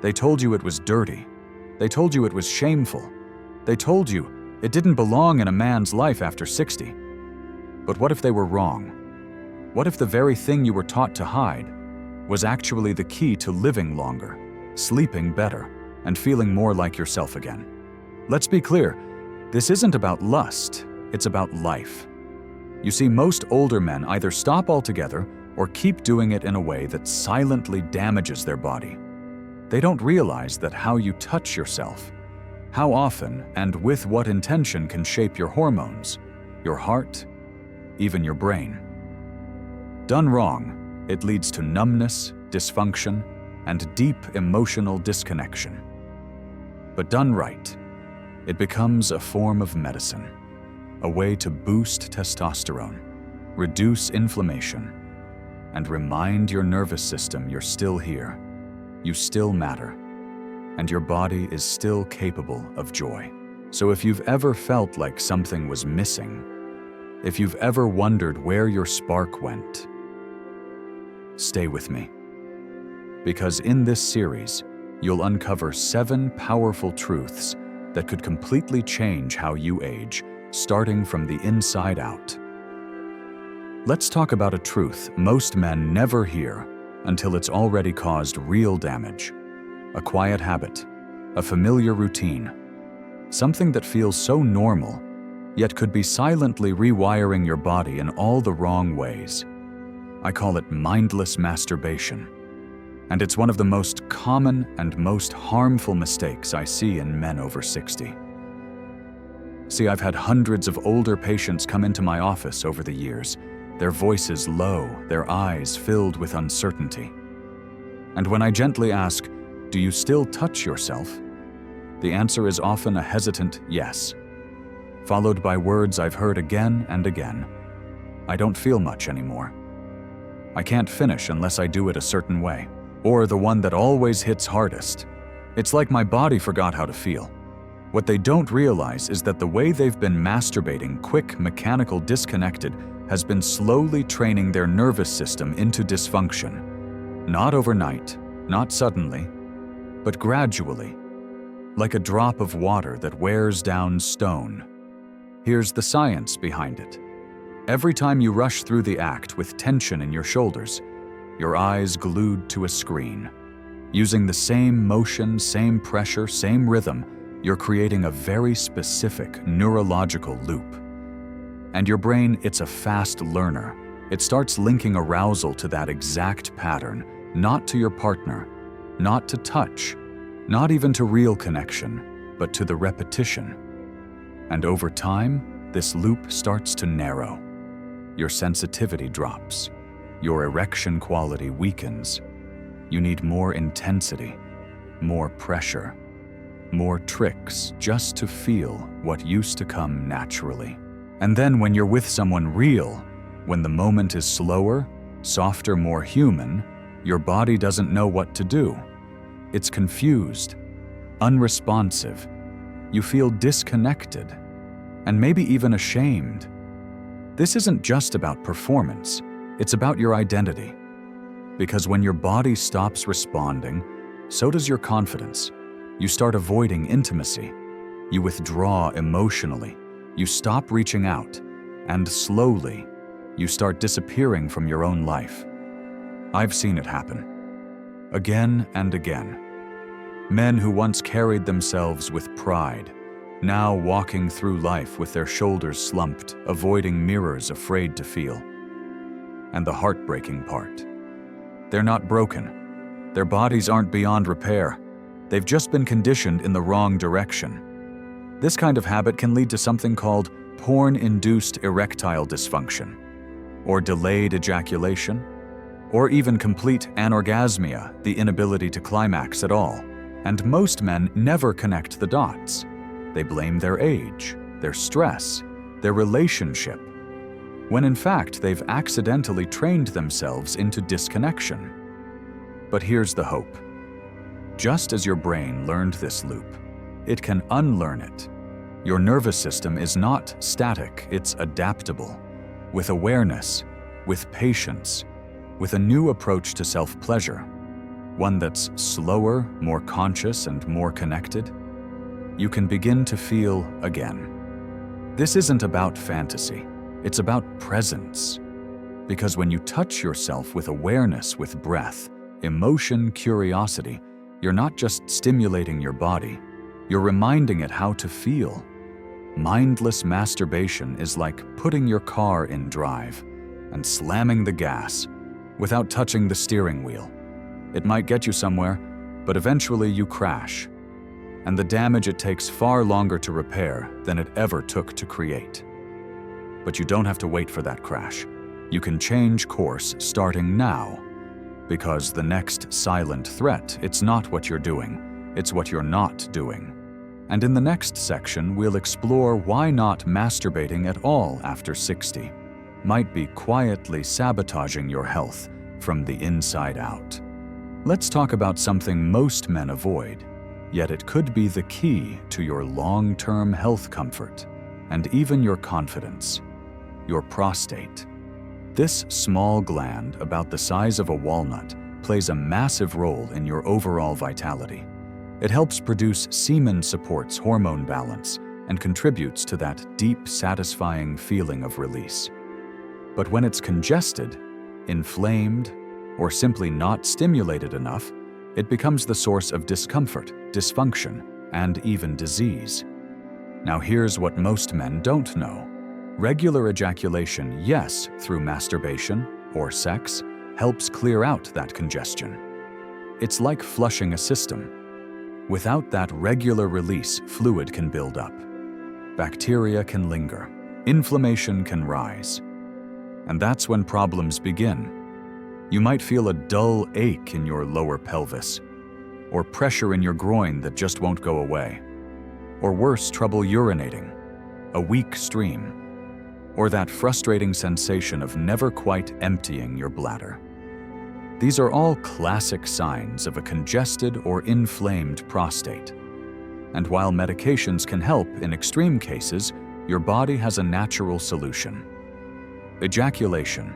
They told you it was dirty. They told you it was shameful. They told you it didn't belong in a man's life after 60. But what if they were wrong? What if the very thing you were taught to hide was actually the key to living longer, sleeping better, and feeling more like yourself again? Let's be clear, this isn't about lust, it's about life. You see, most older men either stop altogether or keep doing it in a way that silently damages their body. They don't realize that how you touch yourself, how often and with what intention can shape your hormones, your heart, even your brain. Done wrong, it leads to numbness, dysfunction, and deep emotional disconnection. But done right, it becomes a form of medicine, a way to boost testosterone, reduce inflammation, and remind your nervous system you're still here, you still matter, and your body is still capable of joy. So if you've ever felt like something was missing, if you've ever wondered where your spark went, stay with me. Because in this series, you'll uncover 7 powerful truths that could completely change how you age, starting from the inside out. Let's talk about a truth most men never hear until it's already caused real damage. A quiet habit, a familiar routine, something that feels so normal, yet could be silently rewiring your body in all the wrong ways. I call it mindless masturbation. And it's one of the most common and most harmful mistakes I see in men over 60. See, I've had hundreds of older patients come into my office over the years, their voices low, their eyes filled with uncertainty. And when I gently ask, "Do you still touch yourself?" the answer is often a hesitant yes, followed by words I've heard again and again. "I don't feel much anymore. I can't finish unless I do it a certain way." Or the one that always hits hardest, "It's like my body forgot how to feel." What they don't realize is that the way they've been masturbating, quick, mechanical, disconnected, has been slowly training their nervous system into dysfunction. Not overnight, not suddenly, but gradually, like a drop of water that wears down stone. Here's the science behind it. Every time you rush through the act with tension in your shoulders, your eyes glued to a screen, using the same motion, same pressure, same rhythm, you're creating a very specific neurological loop. And your brain, it's a fast learner. It starts linking arousal to that exact pattern, not to your partner, not to touch, not even to real connection, but to the repetition. And over time, this loop starts to narrow. Your sensitivity drops. Your erection quality weakens. You need more intensity, more pressure, more tricks just to feel what used to come naturally. And then when you're with someone real, when the moment is slower, softer, more human, your body doesn't know what to do. It's confused, unresponsive. You feel disconnected, and maybe even ashamed. This isn't just about performance, it's about your identity. Because when your body stops responding, so does your confidence. You start avoiding intimacy. You withdraw emotionally. You stop reaching out. And slowly, you start disappearing from your own life. I've seen it happen. Again and again. Men who once carried themselves with pride, now walking through life with their shoulders slumped, avoiding mirrors, afraid to feel. And the heartbreaking part. They're not broken. Their bodies aren't beyond repair. They've just been conditioned in the wrong direction. This kind of habit can lead to something called porn-induced erectile dysfunction, or delayed ejaculation, or even complete anorgasmia, the inability to climax at all. And most men never connect the dots. They blame their age, their stress, their relationship, when in fact they've accidentally trained themselves into disconnection. But here's the hope. Just as your brain learned this loop, it can unlearn it. Your nervous system is not static, it's adaptable. With awareness, with patience, with a new approach to self-pleasure. one that's slower, more conscious, and more connected, you can begin to feel again. This isn't about fantasy, it's about presence. Because when you touch yourself with awareness, with breath, emotion, curiosity, you're not just stimulating your body, you're reminding it how to feel. Mindless masturbation is like putting your car in drive and slamming the gas without touching the steering wheel. It might get you somewhere, but eventually you crash. And the damage it takes far longer to repair than it ever took to create. But you don't have to wait for that crash. You can change course starting now. Because the next silent threat, it's not what you're doing, it's what you're not doing. And in the next section, we'll explore why not masturbating at all after 60 might be quietly sabotaging your health from the inside out. Let's talk about something most men avoid, yet it could be the key to your long-term health comfort and even your confidence: your prostate. This small gland, about the size of a walnut, plays a massive role in your overall vitality. It helps produce semen, supports hormone balance, and contributes to that deep, satisfying feeling of release. But when it's congested, inflamed, or simply not stimulated enough, it becomes the source of discomfort, dysfunction, and even disease. Now here's what most men don't know. Regular ejaculation, yes, through masturbation or sex, helps clear out that congestion. It's like flushing a system. Without that regular release, fluid can build up. Bacteria can linger. Inflammation can rise. And that's when problems begin. You might feel a dull ache in your lower pelvis, or pressure in your groin that just won't go away, or worse, trouble urinating, a weak stream, or that frustrating sensation of never quite emptying your bladder. These are all classic signs of a congested or inflamed prostate. And while medications can help in extreme cases, your body has a natural solution. Ejaculation.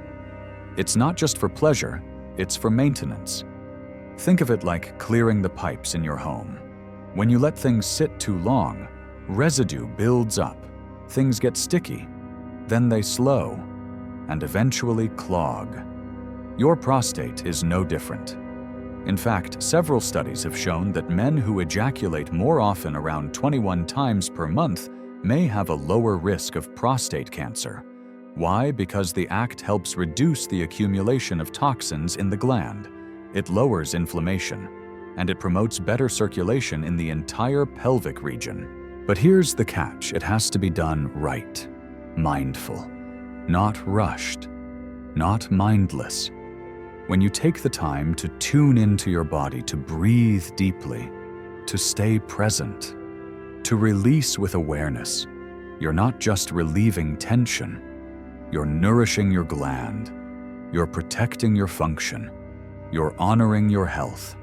It's not just for pleasure, it's for maintenance. Think of it like clearing the pipes in your home. When you let things sit too long, residue builds up, things get sticky, then they slow, and eventually clog. Your prostate is no different. In fact, several studies have shown that men who ejaculate more often, around 21 times per month, may have a lower risk of prostate cancer. Why? Because the act helps reduce the accumulation of toxins in the gland. It lowers inflammation, and it promotes better circulation in the entire pelvic region. But here's the catch: it has to be done right, mindful, not rushed, not mindless. When you take the time to tune into your body, to breathe deeply, to stay present, to release with awareness, you're not just relieving tension, you're nourishing your gland, you're protecting your function, you're honoring your health.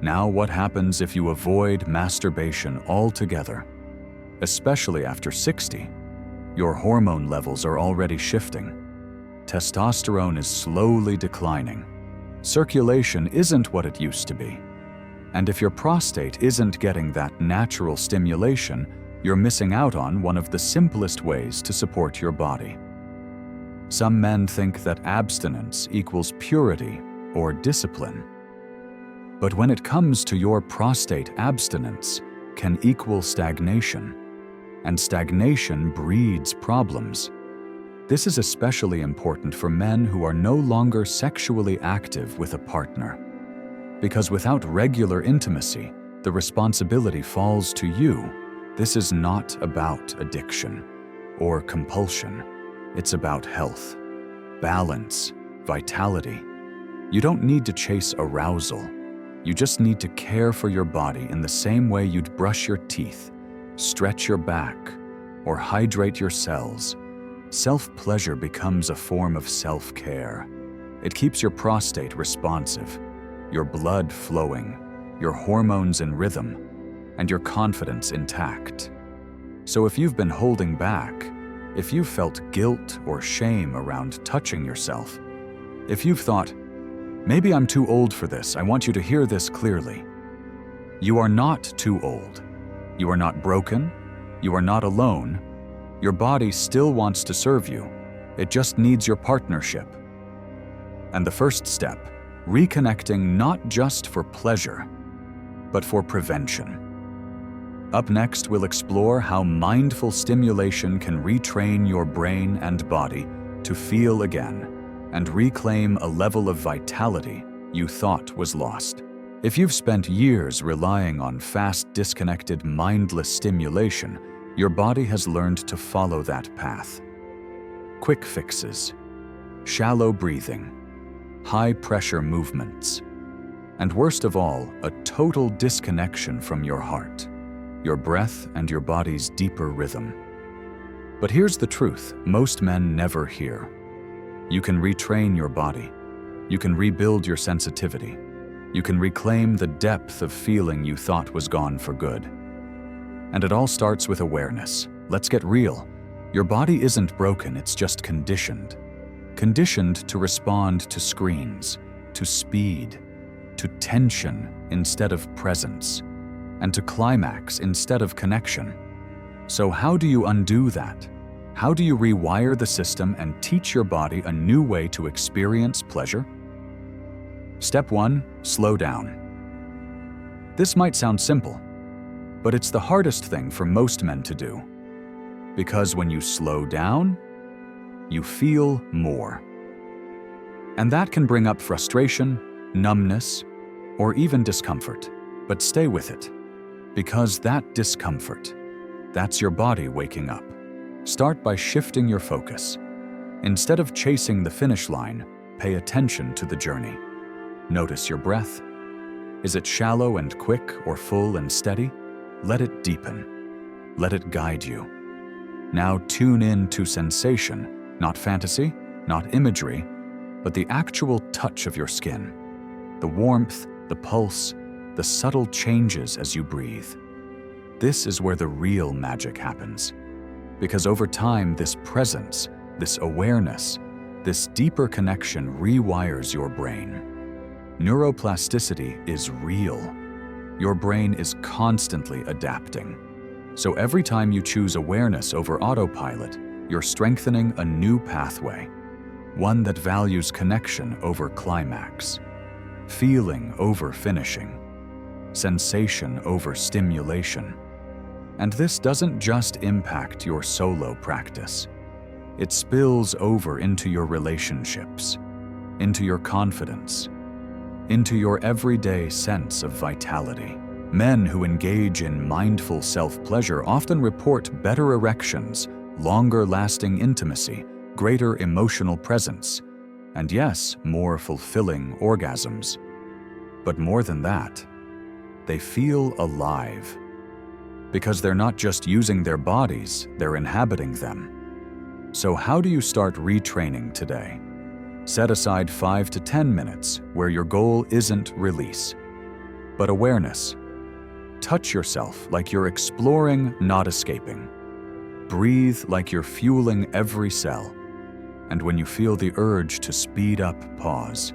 Now, what happens if you avoid masturbation altogether? Especially after 60, your hormone levels are already shifting. Testosterone is slowly declining. Circulation isn't what it used to be. And if your prostate isn't getting that natural stimulation, you're missing out on one of the simplest ways to support your body. Some men think that abstinence equals purity or discipline. But when it comes to your prostate, abstinence can equal stagnation, and stagnation breeds problems. This is especially important for men who are no longer sexually active with a partner. Because without regular intimacy, the responsibility falls to you. This is not about addiction or compulsion. It's about health, balance, vitality. You don't need to chase arousal. You just need to care for your body in the same way you'd brush your teeth, stretch your back, or hydrate your cells. Self-pleasure becomes a form of self-care. It keeps your prostate responsive, your blood flowing, your hormones in rhythm, and your confidence intact. So if you've been holding back, if you've felt guilt or shame around touching yourself, if you've thought, Maybe I'm too old for this. I want you to hear this clearly. You are not too old. You are not broken. You are not alone. Your body still wants to serve you. It just needs your partnership. And the first step, reconnecting not just for pleasure, but for prevention. Up next, we'll explore how mindful stimulation can retrain your brain and body to feel again and reclaim a level of vitality you thought was lost. If you've spent years relying on fast, disconnected, mindless stimulation, your body has learned to follow that path. Quick fixes, shallow breathing, high-pressure movements, and worst of all, a total disconnection from your heart, your breath, and your body's deeper rhythm. But here's the truth most men never hear. You can retrain your body. You can rebuild your sensitivity. You can reclaim the depth of feeling you thought was gone for good. And it all starts with awareness. Let's get real. Your body isn't broken, it's just conditioned. Conditioned to respond to screens, to speed, to tension instead of presence, and to climax instead of connection. So how do you undo that? How do you rewire the system and teach your body a new way to experience pleasure? Step 1, slow down. This might sound simple, but it's the hardest thing for most men to do. Because when you slow down, you feel more. And that can bring up frustration, numbness, or even discomfort. But stay with it, because that discomfort, that's your body waking up. Start by shifting your focus. Instead of chasing the finish line, pay attention to the journey. Notice your breath. Is it shallow and quick or full and steady? Let it deepen. Let it guide you. Now tune in to sensation, not fantasy, not imagery, but the actual touch of your skin. The warmth, the pulse, the subtle changes as you breathe. This is where the real magic happens. Because over time, this presence, this awareness, this deeper connection rewires your brain. Neuroplasticity is real. Your brain is constantly adapting. So every time you choose awareness over autopilot, you're strengthening a new pathway, one that values connection over climax, feeling over finishing, sensation over stimulation. And this doesn't just impact your solo practice. It spills over into your relationships, into your confidence, into your everyday sense of vitality. Men who engage in mindful self-pleasure often report better erections, longer-lasting intimacy, greater emotional presence, and yes, more fulfilling orgasms. But more than that, they feel alive. Because they're not just using their bodies, they're inhabiting them. So how do you start retraining today? Set aside 5 to 10 minutes where your goal isn't release, but awareness. Touch yourself like you're exploring, not escaping. Breathe like you're fueling every cell. And when you feel the urge to speed up, pause.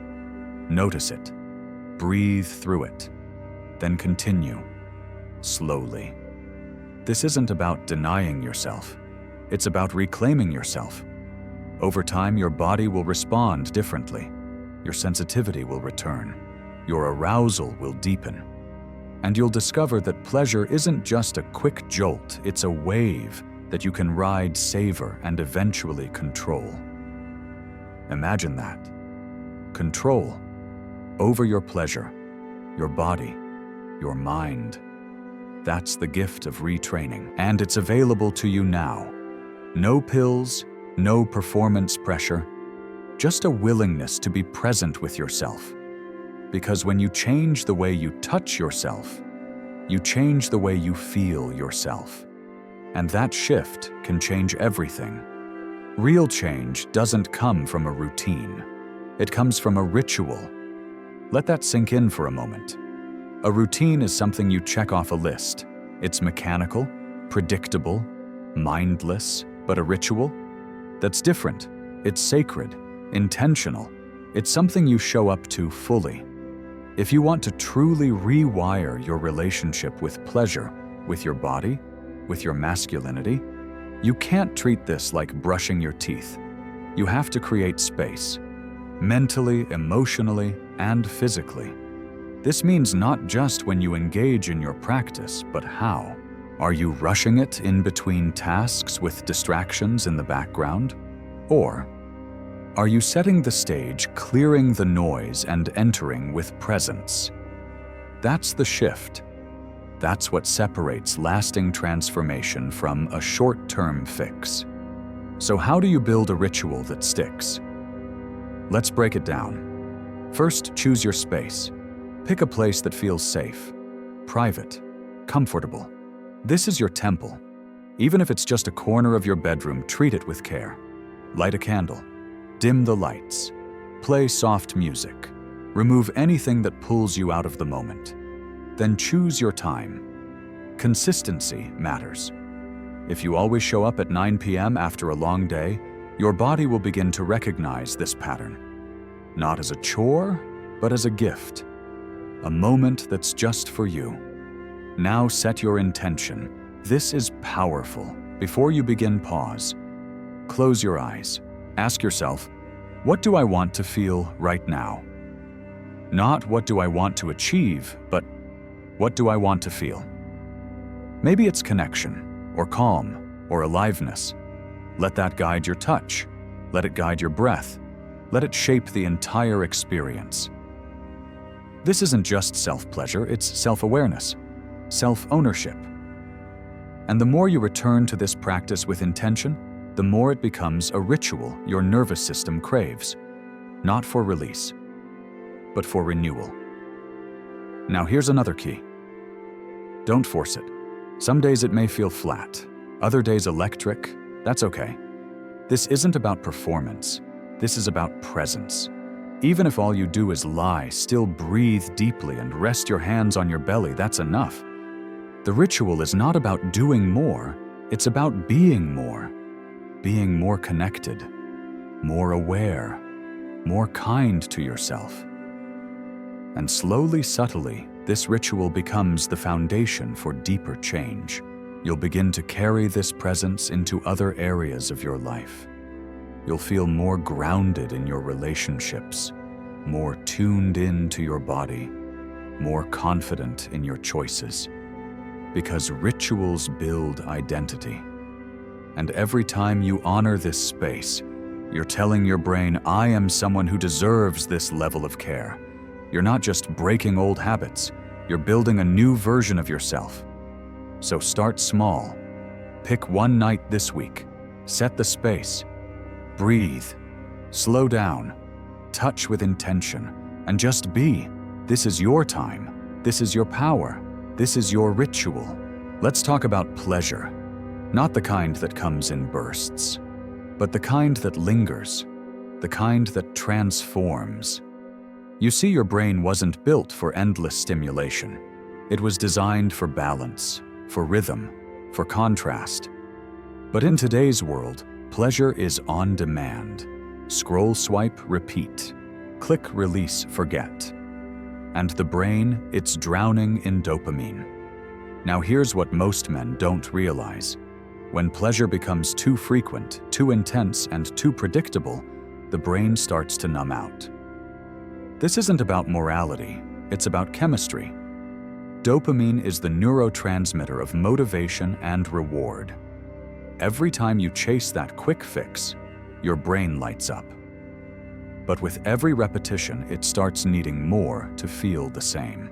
Notice it. Breathe through it. Then continue, slowly. This isn't about denying yourself. It's about reclaiming yourself. Over time, your body will respond differently. Your sensitivity will return. Your arousal will deepen. And you'll discover that pleasure isn't just a quick jolt, it's a wave that you can ride, savor, and eventually control. Imagine that. Control over your pleasure, your body, your mind. That's the gift of retraining, and it's available to you now. No pills, no performance pressure, just a willingness to be present with yourself. Because when you change the way you touch yourself, you change the way you feel yourself. And that shift can change everything. Real change doesn't come from a routine. It comes from a ritual. Let that sink in for a moment. A routine is something you check off a list. It's mechanical, predictable, mindless, but a ritual? That's different. It's sacred, intentional, It's something you show up to fully. If you want to truly rewire your relationship with pleasure, with your body, with your masculinity, you can't treat this like brushing your teeth. You have to create space, mentally, emotionally, and physically. This means not just when you engage in your practice, but how. Are you rushing it in between tasks with distractions in the background? Or are you setting the stage, clearing the noise, and entering with presence? That's the shift. That's what separates lasting transformation from a short-term fix. So how do you build a ritual that sticks? Let's break it down. First, choose your space. Pick a place that feels safe, private, comfortable. This is your temple. Even if it's just a corner of your bedroom, treat it with care. Light a candle. Dim the lights. Play soft music. Remove anything that pulls you out of the moment. Then choose your time. Consistency matters. If you always show up at 9 p.m. after a long day, your body will begin to recognize this pattern. Not as a chore, but as a gift. A moment that's just for you. Now set your intention. This is powerful. Before you begin, pause. Close your eyes. Ask yourself, what do I want to feel right now? Not what do I want to achieve, but what do I want to feel? Maybe it's connection, or calm, or aliveness. Let that guide your touch. Let it guide your breath. Let it shape the entire experience. This isn't just self-pleasure, it's self-awareness, self-ownership. And the more you return to this practice with intention, the more it becomes a ritual your nervous system craves, not for release, but for renewal. Now here's another key. Don't force it. Some days it may feel flat, other days electric. That's okay. This isn't about performance. This is about presence. Even if all you do is lie, still breathe deeply and rest your hands on your belly, that's enough. The ritual is not about doing more, it's about being more. Being more connected, more aware, more kind to yourself. And slowly, subtly, this ritual becomes the foundation for deeper change. You'll begin to carry this presence into other areas of your life. You'll feel more grounded in your relationships, more tuned in to your body, more confident in your choices. Because rituals build identity. And every time you honor this space, you're telling your brain, I am someone who deserves this level of care. You're not just breaking old habits, you're building a new version of yourself. So start small. Pick one night this week. Set the space. Breathe. Slow down. Touch with intention. And just be. This is your time. This is your power. This is your ritual. Let's talk about pleasure. Not the kind that comes in bursts, but the kind that lingers, the kind that transforms. You see, your brain wasn't built for endless stimulation. It was designed for balance, for rhythm, for contrast. But in today's world, pleasure is on demand. Scroll, swipe, repeat. Click, release, forget. And the brain, it's drowning in dopamine. Now here's what most men don't realize. When pleasure becomes too frequent, too intense, and too predictable, the brain starts to numb out. This isn't about morality, it's about chemistry. Dopamine is the neurotransmitter of motivation and reward. Every time you chase that quick fix, your brain lights up. But with every repetition, it starts needing more to feel the same.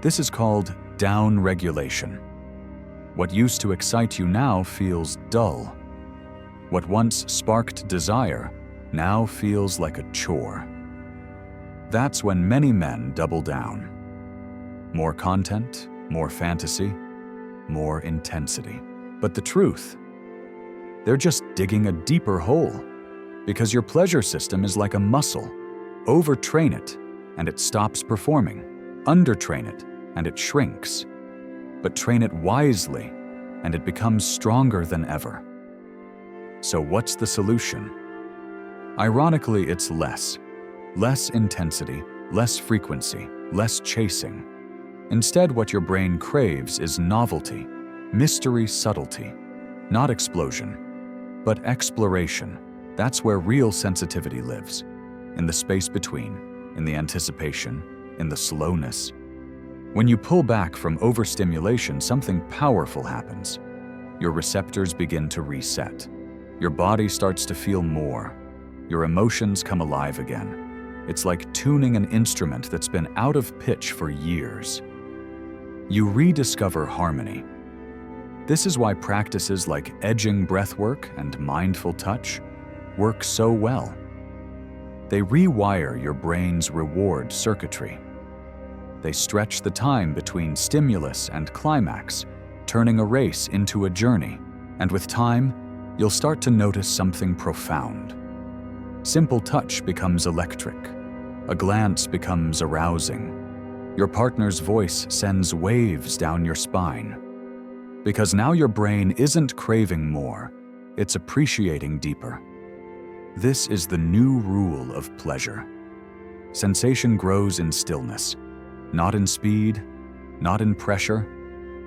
This is called down-regulation. What used to excite you now feels dull. What once sparked desire now feels like a chore. That's when many men double down. More content, more fantasy, more intensity. But the truth, they're just digging a deeper hole. Because your pleasure system is like a muscle. Overtrain it, and it stops performing. Undertrain it, and it shrinks. But train it wisely, and it becomes stronger than ever. So what's the solution? Ironically, it's less. Less intensity, less frequency, less chasing. Instead, what your brain craves is novelty, mystery, subtlety. Not explosion, but exploration. That's where real sensitivity lives. In the space between, in the anticipation, in the slowness. When you pull back from overstimulation, something powerful happens. Your receptors begin to reset. Your body starts to feel more. Your emotions come alive again. It's like tuning an instrument that's been out of pitch for years. You rediscover harmony. This is why practices like edging breathwork and mindful touch work so well. They rewire your brain's reward circuitry. They stretch the time between stimulus and climax, turning a race into a journey. And with time, you'll start to notice something profound. Simple touch becomes electric. A glance becomes arousing. Your partner's voice sends waves down your spine. Because now your brain isn't craving more, it's appreciating deeper. This is the new rule of pleasure. Sensation grows in stillness, not in speed, not in pressure,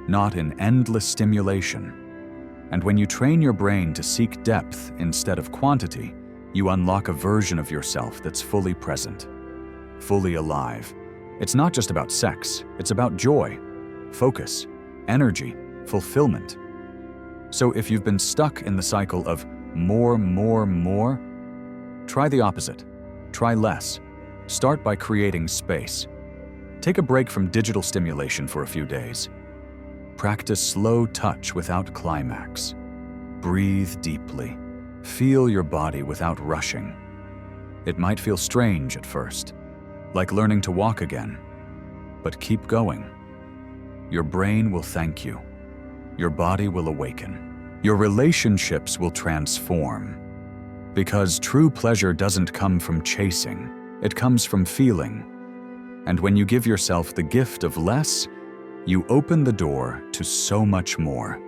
not in endless stimulation. And when you train your brain to seek depth instead of quantity, you unlock a version of yourself that's fully present, fully alive. It's not just about sex, it's about joy, focus, energy, fulfillment. So if you've been stuck in the cycle of more, try the opposite. Try less. Start by creating space. Take a break from digital stimulation for a few days. Practice slow touch without climax. Breathe deeply. Feel your body without rushing. It might feel strange at first, like learning to walk again, but keep going. Your brain will thank you. Your body will awaken. Your relationships will transform. Because true pleasure doesn't come from chasing, it comes from feeling. And when you give yourself the gift of less, you open the door to so much more.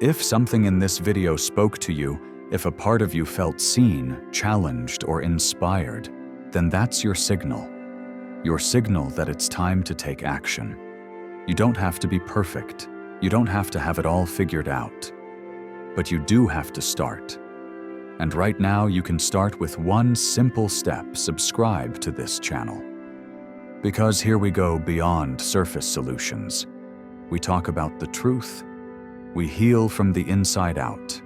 If something in this video spoke to you, if a part of you felt seen, challenged, or inspired, then that's your signal. Your signal that it's time to take action. You don't have to be perfect. You don't have to have it all figured out. But you do have to start. And right now you can start with one simple step: subscribe to this channel. Because here we go beyond surface solutions. We talk about the truth. We heal from the inside out.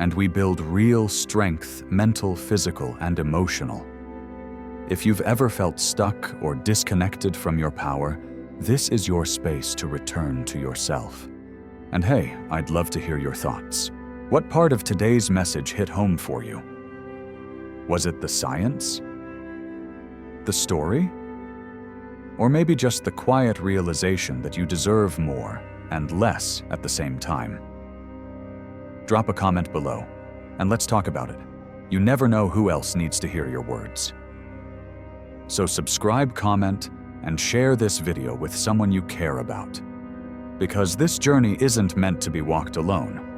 And we build real strength, mental, physical, and emotional. If you've ever felt stuck or disconnected from your power, this is your space to return to yourself. And hey, I'd love to hear your thoughts. What part of today's message hit home for you? Was it the science? The story? Or maybe just the quiet realization that you deserve more and less at the same time? Drop a comment below, and let's talk about it. You never know who else needs to hear your words. So subscribe, comment, and share this video with someone you care about. Because this journey isn't meant to be walked alone.